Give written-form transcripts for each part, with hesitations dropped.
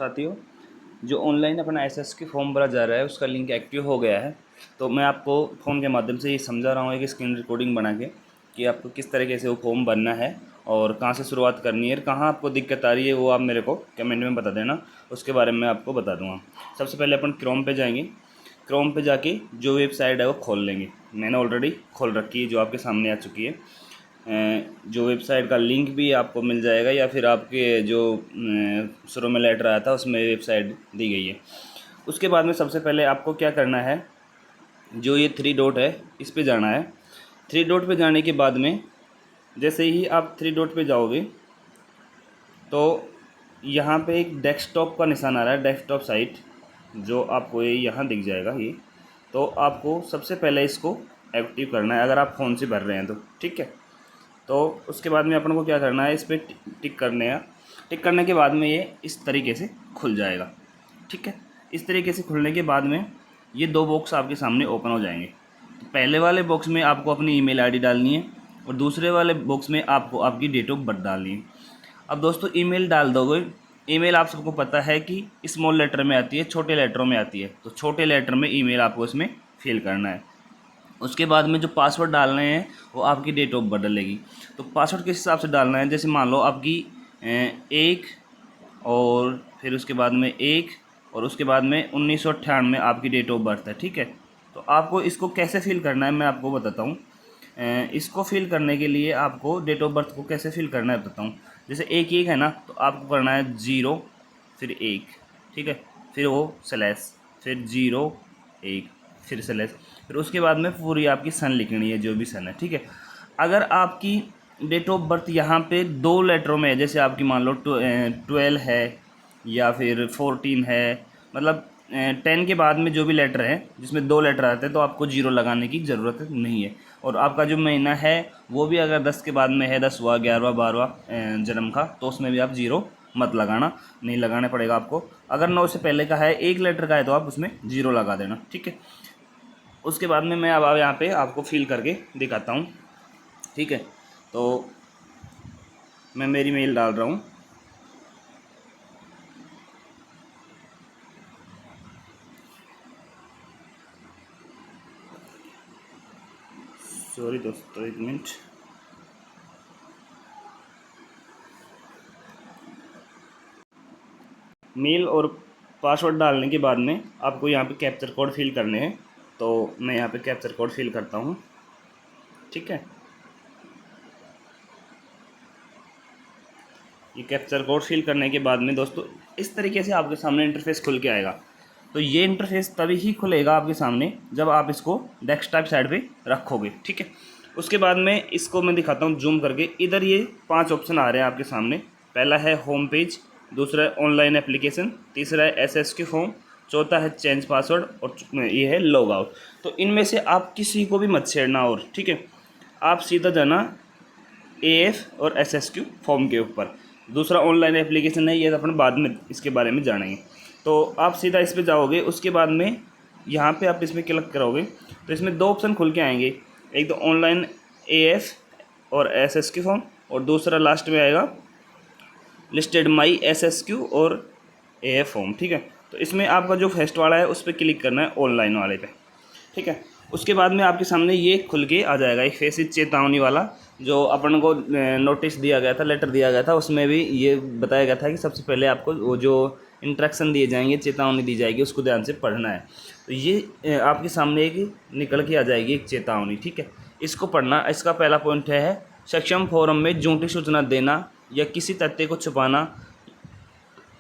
साथियों, जो ऑनलाइन अपना एसएस की फॉर्म भरा जा रहा है उसका लिंक एक्टिव हो गया है। तो मैं आपको फ़ोन के माध्यम से ये समझा रहा हूँ एक स्क्रीन रिकॉर्डिंग बना के कि आपको किस तरीके से वो फॉर्म भरना है और कहाँ से शुरुआत करनी है, कहाँ आपको दिक्कत आ रही है वो आप मेरे को कमेंट में बता देना, उसके बारे में आपको बता दूँगा। सबसे पहले अपन क्रोम पे जाएंगे। क्रोम पे जाके जो वेबसाइट है वो खोल लेंगे। मैंने ऑलरेडी खोल रखी है, जो आपके सामने आ चुकी है। जो वेबसाइट का लिंक भी आपको मिल जाएगा या फिर आपके जो शुरू में लेटर आया था उसमें वेबसाइट दी गई है। उसके बाद में सबसे पहले आपको क्या करना है, जो ये 3 डॉट है इस पे जाना है। 3 डॉट पे जाने के बाद में जैसे ही आप 3 डॉट पे जाओगे तो यहाँ पे एक डेस्कटॉप का निशान आ रहा है, डेस्कटॉप साइट, जो आपको ये यहाँ दिख जाएगा ये। तो आपको सबसे पहले इसको एक्टिव करना है अगर आप फ़ोन से भर रहे हैं तो, ठीक है। तो उसके बाद में अपन को क्या करना है, इस पर टिक करने हैं। टिक करने के बाद में ये इस तरीके से खुल जाएगा, ठीक है। इस तरीके से खुलने के बाद में ये 2 बॉक्स आपके सामने ओपन हो जाएंगे। तो पहले वाले बॉक्स में आपको अपनी ईमेल आईडी डालनी है और दूसरे वाले बॉक्स में आपको आपकी डेट ऑफ बर्थ डालनी है। अब दोस्तों ईमेल डाल दोगे। ईमेल आप सबको पता है कि स्मॉल लेटर में आती है, छोटे लेटरों में आती है। तो छोटे लेटर में ईमेल आपको इसमें फिल करना है। उसके बाद में जो पासवर्ड डालने हैं वो आपकी डेट ऑफ बर्थ डलेगी। तो पासवर्ड किस हिसाब से डालना है, जैसे मान लो आपकी 1 और फिर उसके बाद में 1 और उसके बाद में 1998 आपकी डेट ऑफ बर्थ है, ठीक है। तो आपको इसको कैसे फिल करना है मैं आपको बताता हूँ। इसको फिल करने के लिए आपको डेट ऑफ बर्थ को कैसे फिल करना है बताता हूँ। जैसे 1 है ना, तो आपको करना है 0 फिर 1, ठीक है, फिर वो स्लैश, फिर 0 1 फिर स्लैश, फिर उसके बाद में पूरी आपकी सन लिखनी है, जो भी सन है, ठीक है। अगर आपकी डेट ऑफ बर्थ यहाँ पे 2 लेटरों में है, जैसे आपकी मान लो 12 है या फिर 14 है, मतलब 10 के बाद में जो भी लेटर है जिसमें 2 लेटर आते हैं तो आपको 0 लगाने की ज़रूरत नहीं है। और आपका जो महीना है वो भी अगर 10 के बाद में है, 10वां 11वां 12वां जन्म का, तो उसमें भी आप 0 मत लगाना, नहीं लगाना पड़ेगा आपको। अगर 9 से पहले का है, 1 लेटर का है, तो आप उसमें 0 लगा देना, ठीक है। उसके बाद में मैं अब यहाँ पे आपको फिल करके दिखाता हूँ, ठीक है। तो मैं मेरी मेल डाल रहा हूँ। सॉरी दोस्तों, 1 मिनट। मेल और पासवर्ड डालने के बाद में आपको यहाँ पे कैप्चर कोड फिल करने हैं। तो मैं यहाँ पे कैप्चर कोड फिल करता हूँ, ठीक है। ये कैप्चर कोड फिल करने के बाद में दोस्तों इस तरीके से आपके सामने इंटरफेस खुल के आएगा। तो ये इंटरफेस तभी ही खुलेगा आपके सामने जब आप इसको डेस्कटॉप साइड पे रखोगे, ठीक है। उसके बाद में इसको मैं दिखाता हूँ जूम करके। इधर ये 5 ऑप्शन आ रहे हैं आपके सामने। पहला है होम पेज, दूसरा है ऑनलाइन एप्लीकेशन, तीसरा है एसएसक्यू फॉर्म, चौथा है चेंज पासवर्ड और ये है लॉग आउट। तो इनमें से आप किसी को भी मत छेड़ना, और ठीक है, आप सीधा जाना एएफ और एसएसक्यू फॉर्म के ऊपर। दूसरा ऑनलाइन एप्लीकेशन है, ये अपन बाद में इसके बारे में जानेंगे। तो आप सीधा इस पर जाओगे। उसके बाद में यहाँ पे आप इसमें क्लिक करोगे तो इसमें 2 ऑप्शन खुल के आएंगे। एक तो ऑनलाइन एएफ और एसएसक्यू फॉर्म, और दूसरा लास्ट में आएगा लिस्टेड माई एसएसक्यू और एएफ फॉर्म, ठीक है। तो इसमें आपका जो फर्स्ट वाला है उस पर क्लिक करना है, ऑनलाइन वाले पे, ठीक है। उसके बाद में आपके सामने ये खुल के आ जाएगा एक फेसिस चेतावनी वाला, जो अपन को नोटिस दिया गया था, लेटर दिया गया था, उसमें भी ये बताया गया था कि सबसे पहले आपको वो जो इंस्ट्रक्शन दिए जाएंगे, चेतावनी दी जाएगी, उसको ध्यान से पढ़ना है। तो ये आपके सामने एक निकल के आ जाएगी एक चेतावनी, ठीक है। इसको पढ़ना। इसका पहला पॉइंट है सक्षम फोरम में झूठी सूचना देना या किसी तथ्य को छुपाना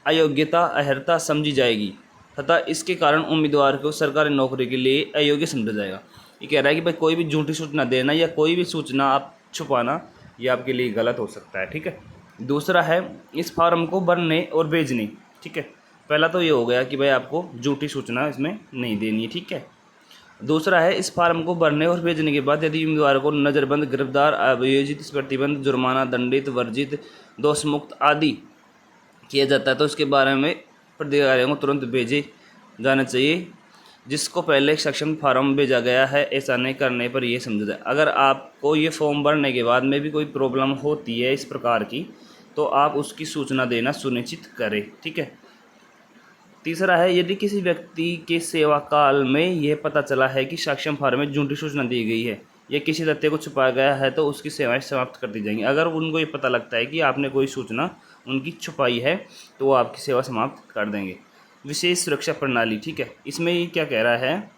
अयोग्यता अहर्ता समझी जाएगी तथा इसके कारण उम्मीदवार को सरकारी नौकरी के लिए अयोग्य समझा जाएगा। ये कह रहा है कि भाई कोई भी झूठी सूचना देना या कोई भी सूचना आप छुपाना, ये आपके लिए गलत हो सकता है, ठीक है। दूसरा है इस फॉर्म को भरने और भेजने, ठीक है। पहला तो ये हो गया कि भाई आपको झूठी सूचना इसमें नहीं देनी है, ठीक है। दूसरा है इस फार्म को भरने और भेजने के बाद यदि उम्मीदवार को नज़रबंद, गिरफ्तार, अभियोजित, प्रतिबंध, जुर्माना, दंडित, वर्जित, दोषमुक्त आदि किया जाता है तो इसके बारे में प्राधिकारियों को तुरंत भेजे जाना चाहिए जिसको पहले सक्षम फार्म भेजा गया है। ऐसा नहीं करने पर यह समझा जाए। अगर आपको ये फॉर्म भरने के बाद में भी कोई प्रॉब्लम होती है इस प्रकार की, तो आप उसकी सूचना देना सुनिश्चित करें, ठीक है। तीसरा है, यदि किसी व्यक्ति के सेवा काल में यह पता चला है कि सक्षम फॉर्म में झूठी सूचना दी गई है या किसी तथ्य को छुपाया गया है तो उसकी सेवाएं समाप्त कर दी जाएंगी। अगर उनको ये पता लगता है कि आपने कोई सूचना उनकी छुपाई है तो वो आपकी सेवा समाप्त कर देंगे। विशेष सुरक्षा प्रणाली, ठीक है, इसमें ये क्या कह रहा है,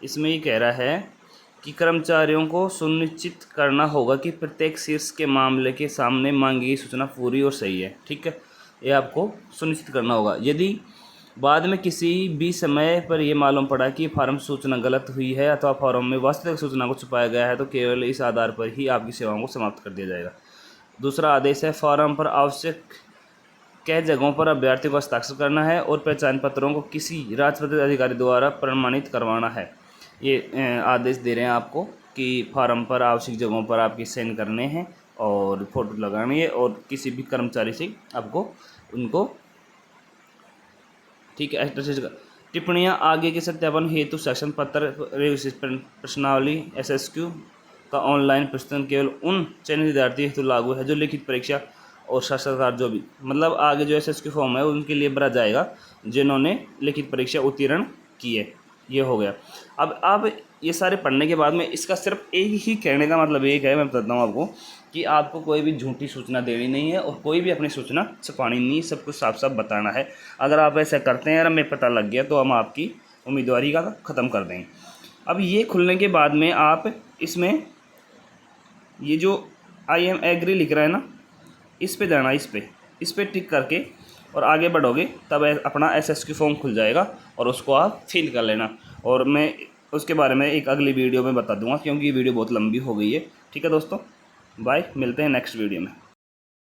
इसमें ये कह रहा है कि कर्मचारियों को सुनिश्चित करना होगा कि प्रत्येक शीर्ष के मामले के सामने मांगी गई सूचना पूरी और सही है, ठीक है, ये आपको सुनिश्चित करना होगा। यदि बाद में किसी भी समय पर यह मालूम पड़ा कि फॉर्म सूचना गलत हुई है अथवा फॉर्म में वास्तविक सूचना को छुपाया गया है तो केवल इस आधार पर ही आपकी सेवाओं को समाप्त कर दिया जाएगा। दूसरा आदेश है, फॉर्म पर आवश्यक कई जगहों पर अभ्यर्थी को हस्ताक्षर करना है और पहचान पत्रों को किसी राजपत्रित अधिकारी द्वारा प्रमाणित करवाना है। ये आदेश दे रहे हैं आपको कि फॉर्म पर आवश्यक जगहों पर आपकी साइन करने हैं और फोटो लगानी है और किसी भी कर्मचारी से आपको उनको, ठीक है, टिप्पणियाँ आगे के सत्यापन हेतु शासन पत्र प्रश्नावली SSQ का ऑनलाइन प्रस्तुत केवल उन चयनित विद्यार्थी हेतु लागू है जो लिखित परीक्षा और साक्षात्कार जो भी, मतलब आगे जो SSQ फॉर्म है उनके लिए भरा जाएगा जिन्होंने लिखित परीक्षा उत्तीर्ण की है। ये हो गया। अब ये सारे पढ़ने के बाद में इसका सिर्फ एक ही कहने का मतलब एक है, मैं बताता हूँ आपको, कि आपको कोई भी झूठी सूचना देनी नहीं है और कोई भी अपनी सूचना छुपानी नहीं, सब कुछ साफ साफ बताना है। अगर आप ऐसा करते हैं और हमें पता लग गया तो हम आपकी उम्मीदवारी का ख़त्म कर देंगे। अब ये खुलने के बाद में आप इसमें ये जो I am agree लिख रहा है ना, इस पे जाना, इस पे टिक करके और आगे बढ़ोगे तब अपना SSQ फॉर्म खुल जाएगा और उसको आप फिल कर लेना। और मैं उसके बारे में एक अगली वीडियो में बता दूंगा क्योंकि ये वीडियो बहुत लंबी हो गई है। ठीक है दोस्तों, बाय, मिलते हैं नेक्स्ट वीडियो में।